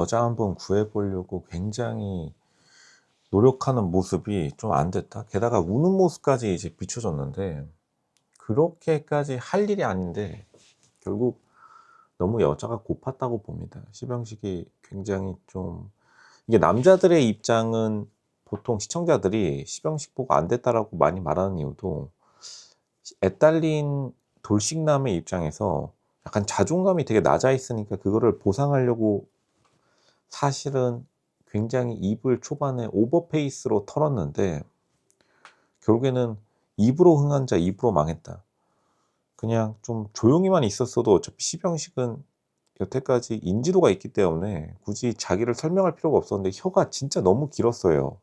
여자 한 번 구해보려고 굉장히 노력하는 모습이 좀 안 됐다. 게다가 우는 모습까지 이제 비춰졌는데, 그렇게까지 할 일이 아닌데 결국 너무 여자가 고팠다고 봅니다. 시병식이 굉장히 좀, 이게 남자들의 입장은 보통 시청자들이 시병식 보고 안 됐다라고 많이 말하는 이유도, 애딸린 돌싱남의 입장에서 약간 자존감이 되게 낮아 있으니까 그거를 보상하려고 사실은 굉장히 입을 초반에 오버페이스로 털었는데, 결국에는 입으로 흥한 자 입으로 망했다. 그냥 좀 조용히만 있었어도 어차피 시병식은 여태까지 인지도가 있기 때문에 굳이 자기를 설명할 필요가 없었는데, 혀가 진짜 너무 길었어요.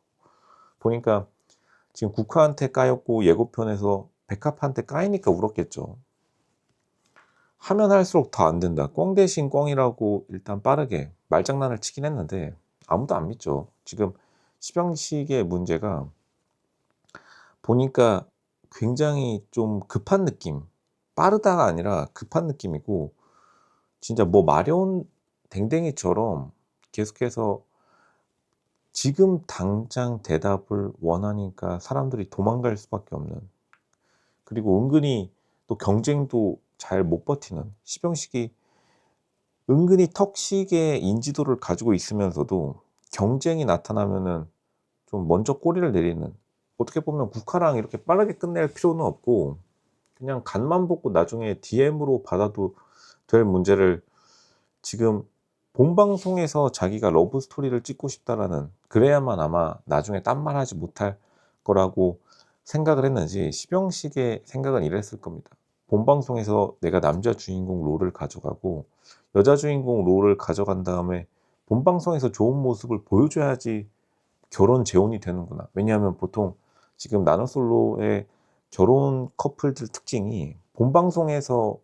보니까 지금 국화한테 까였고 예고편에서 백합한테 까이니까 울었겠죠. 하면 할수록 더 안 된다. 꽝 대신 꽝이라고 일단 빠르게 말장난을 치긴 했는데 아무도 안 믿죠. 지금 시병식의 문제가 보니까 굉장히 좀 급한 느낌, 빠르다가 아니라 급한 느낌이고, 진짜 뭐 마려운 댕댕이처럼 계속해서 지금 당장 대답을 원하니까 사람들이 도망갈 수밖에 없는, 그리고 은근히 또 경쟁도 잘 못 버티는 시병식이, 은근히 턱식의 인지도를 가지고 있으면서도 경쟁이 나타나면은 좀 먼저 꼬리를 내리는, 어떻게 보면 국화랑 이렇게 빠르게 끝낼 필요는 없고 그냥 간만 보고 나중에 DM으로 받아도 될 문제를, 지금 본방송에서 자기가 러브 스토리를 찍고 싶다라는, 그래야만 아마 나중에 딴 말 하지 못할 거라고 생각을 했는지 시병식의 생각은 이랬을 겁니다. 본방송에서 내가 남자 주인공 롤을 가져가고 여자 주인공 롤을 가져간 다음에 본방송에서 좋은 모습을 보여줘야지 결혼 재혼이 되는구나. 왜냐하면 보통 지금 나노솔로의 결혼 커플들 특징이 본방송에서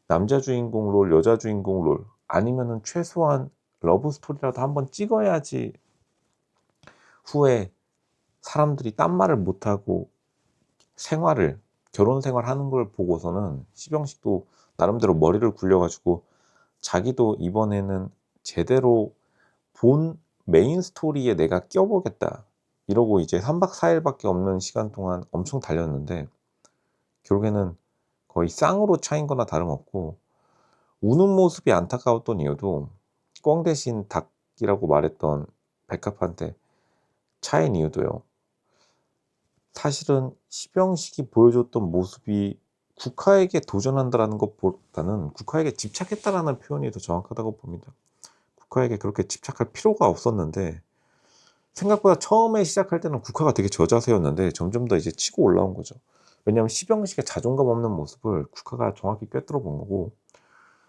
남자 주인공 롤, 여자 주인공 롤, 아니면은 최소한 러브 스토리라도 한번 찍어야지 후에 사람들이 딴 말을 못하고 생활을, 결혼 생활 하는 걸 보고서는 시병식도 나름대로 머리를 굴려가지고 자기도 이번에는 제대로 본 메인 스토리에 내가 껴보겠다 이러고 이제 3박 4일밖에 없는 시간 동안 엄청 달렸는데, 결국에는 거의 쌍으로 차인 거나 다름없고, 우는 모습이 안타까웠던 이유도 꽝 대신 닭이라고 말했던 백합한테 차인 이유도요. 사실은 시병식이 보여줬던 모습이 국화에게 도전한다라는 것보다는 국화에게 집착했다라는 표현이 더 정확하다고 봅니다. 국화에게 그렇게 집착할 필요가 없었는데, 생각보다 처음에 시작할 때는 국화가 되게 저자세였는데 점점 더 이제 치고 올라온 거죠. 왜냐하면 시병식의 자존감 없는 모습을 국화가 정확히 꿰뚫어 본 거고,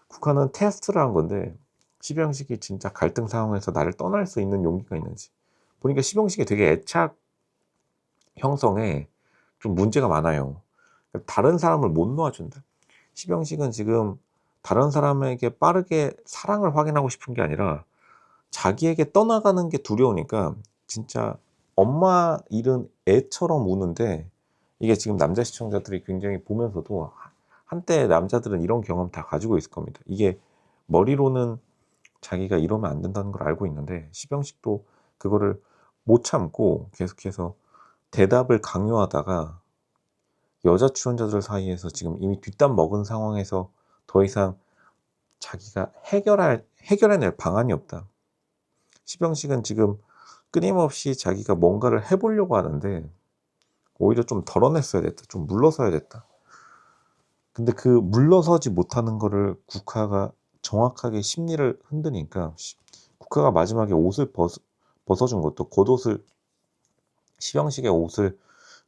국화는 테스트를 한 건데 시병식이 진짜 갈등 상황에서 나를 떠날 수 있는 용기가 있는지. 보니까 시병식이 되게 애착 형성에 좀 문제가 많아요. 다른 사람을 못 놓아준다. 시병식은 지금 다른 사람에게 빠르게 사랑을 확인하고 싶은 게 아니라 자기에게 떠나가는 게 두려우니까 진짜 엄마 잃은 애처럼 우는데, 이게 지금 남자 시청자들이 굉장히 보면서도 한때 남자들은 이런 경험 다 가지고 있을 겁니다. 이게 머리로는 자기가 이러면 안 된다는 걸 알고 있는데 시병식도 그거를 못 참고 계속해서 대답을 강요하다가 여자 출연자들 사이에서 지금 이미 뒷담 먹은 상황에서 더 이상 자기가 해결해낼 방안이 없다. 시병식은 지금 끊임없이 자기가 뭔가를 해보려고 하는데 오히려 좀 덜어냈어야 됐다. 좀 물러서야 됐다. 근데 그 물러서지 못하는 거를 국화가 정확하게 심리를 흔드니까, 국화가 마지막에 옷을 벗어준 것도, 겉옷을, 시병식의 옷을,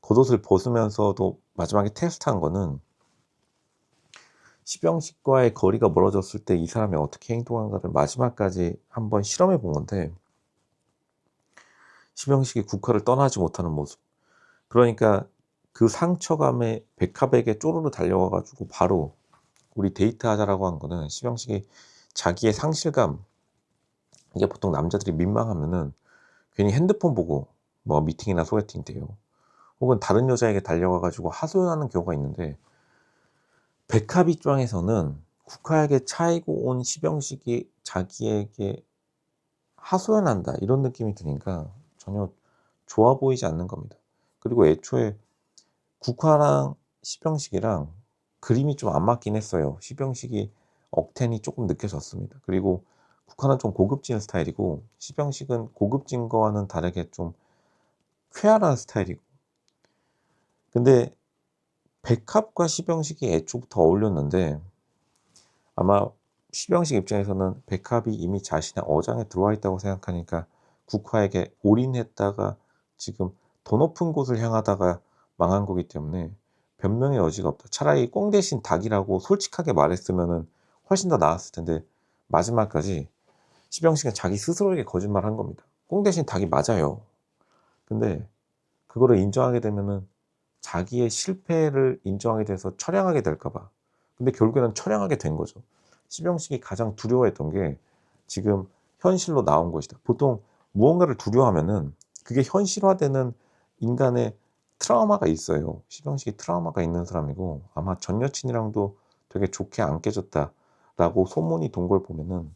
겉옷을 벗으면서도 마지막에 테스트한 거는 시병식과의 거리가 멀어졌을 때 이 사람이 어떻게 행동한가를 마지막까지 한번 실험해 본 건데, 시병식이 국화를 떠나지 못하는 모습. 그러니까 그 상처감에 백합에게 쪼르르 달려와가지고 바로 우리 데이트하자라고 한 거는, 시병식이 자기의 상실감, 이게 보통 남자들이 민망하면은 괜히 핸드폰 보고 뭐 미팅이나 소개팅 때요, 혹은 다른 여자에게 달려가가지고 하소연하는 경우가 있는데, 백합 입장에서는 국화에게 차이고 온 시병식이 자기에게 하소연한다 이런 느낌이 드니까 전혀 좋아 보이지 않는 겁니다. 그리고 애초에 국화랑 시병식이랑 그림이 좀 안 맞긴 했어요. 시병식이 억텐이 쪼끔 느껴졌습니다. 그리고 국화는 좀 고급진 스타일이고 시병식은 고급진 거와는 다르게 좀 쾌활한 스타일이고, 근데 백합과 시병식이 애초부터 어울렸는데 아마 시병식 입장에서는 백합이 이미 자신의 어장에 들어와 있다고 생각하니까 국화에게 올인했다가 지금 더 높은 곳을 향하다가 망한 거기 때문에 변명의 여지가 없다. 차라리 꽁 대신 닭이라고 솔직하게 말했으면은 훨씬 더 나았을 텐데 마지막까지 시병식은 자기 스스로에게 거짓말한 겁니다. 꽁 대신 닭이 맞아요. 근데 그거를 인정하게 되면은 자기의 실패를 인정하게 돼서 처량하게 될까 봐. 근데 결국에는 처량하게 된 거죠. 시병식이 가장 두려워했던 게 지금 현실로 나온 것이다. 보통 무언가를 두려워하면은 그게 현실화되는 인간의 트라우마가 있어요. 시병식이 트라우마가 있는 사람이고 아마 전 여친이랑도 되게 좋게 안 깨졌다라고 소문이 돈 걸 보면은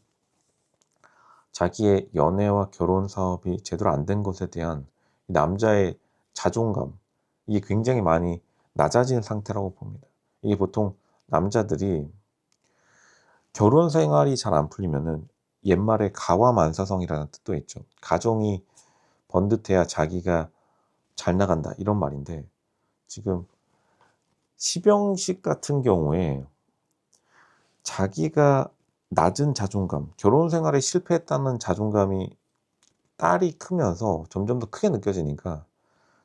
자기의 연애와 결혼 사업이 제대로 안 된 것에 대한 남자의 자존감, 이게 굉장히 많이 낮아진 상태라고 봅니다. 이게 보통 남자들이 결혼 생활이 잘 안 풀리면은 옛말에 가와만사성이라는 뜻도 있죠. 가정이 번듯해야 자기가 잘 나간다 이런 말인데, 지금 시병식 같은 경우에 자기가 낮은 자존감, 결혼 생활에 실패했다는 자존감이 딸이 크면서 점점 더 크게 느껴지니까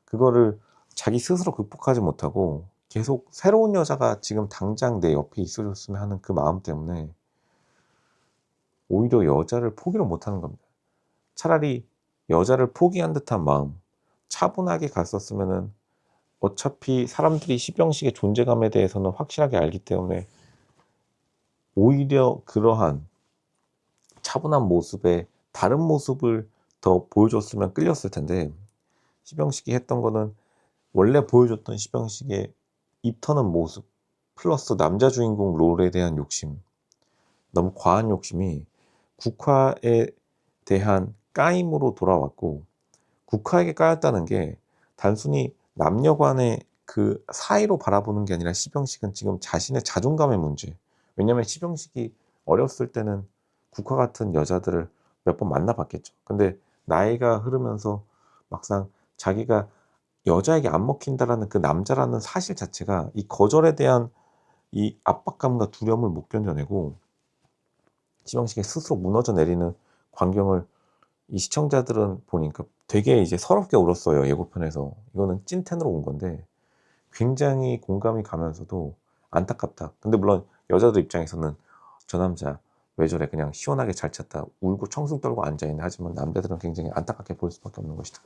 그거를 자기 스스로 극복하지 못하고 계속 새로운 여자가 지금 당장 내 옆에 있어줬으면 하는 그 마음 때문에 오히려 여자를 포기를 못하는 겁니다. 차라리 여자를 포기한 듯한 마음, 차분하게 갔었으면은 어차피 사람들이 시병식의 존재감에 대해서는 확실하게 알기 때문에 오히려 그러한 차분한 모습에 다른 모습을 더 보여줬으면 끌렸을 텐데, 시병식이 했던 거는 원래 보여줬던 시병식의 입 터는 모습 플러스 남자 주인공 롤에 대한 욕심, 너무 과한 욕심이 국화에 대한 까임으로 돌아왔고, 국화에게 까였다는 게 단순히 남녀 간의 그 사이로 바라보는 게 아니라 시병식은 지금 자신의 자존감의 문제. 왜냐면 시병식이 어렸을 때는 국화 같은 여자들을 몇 번 만나봤겠죠. 근데 나이가 흐르면서 막상 자기가 여자에게 안 먹힌다라는 그 남자라는 사실 자체가 이 거절에 대한 이 압박감과 두려움을 못 견뎌내고 시병식이 스스로 무너져 내리는 광경을 이 시청자들은 보니까 되게 이제 서럽게 울었어요. 예고편에서. 이거는 찐텐으로 온 건데 굉장히 공감이 가면서도 안타깝다. 근데 물론 여자들 입장에서는 저 남자 왜 저래, 그냥 시원하게 잘 찼다, 울고 청승 떨고 앉아있네. 하지만 남자들은 굉장히 안타깝게 볼 수밖에 없는 것이다.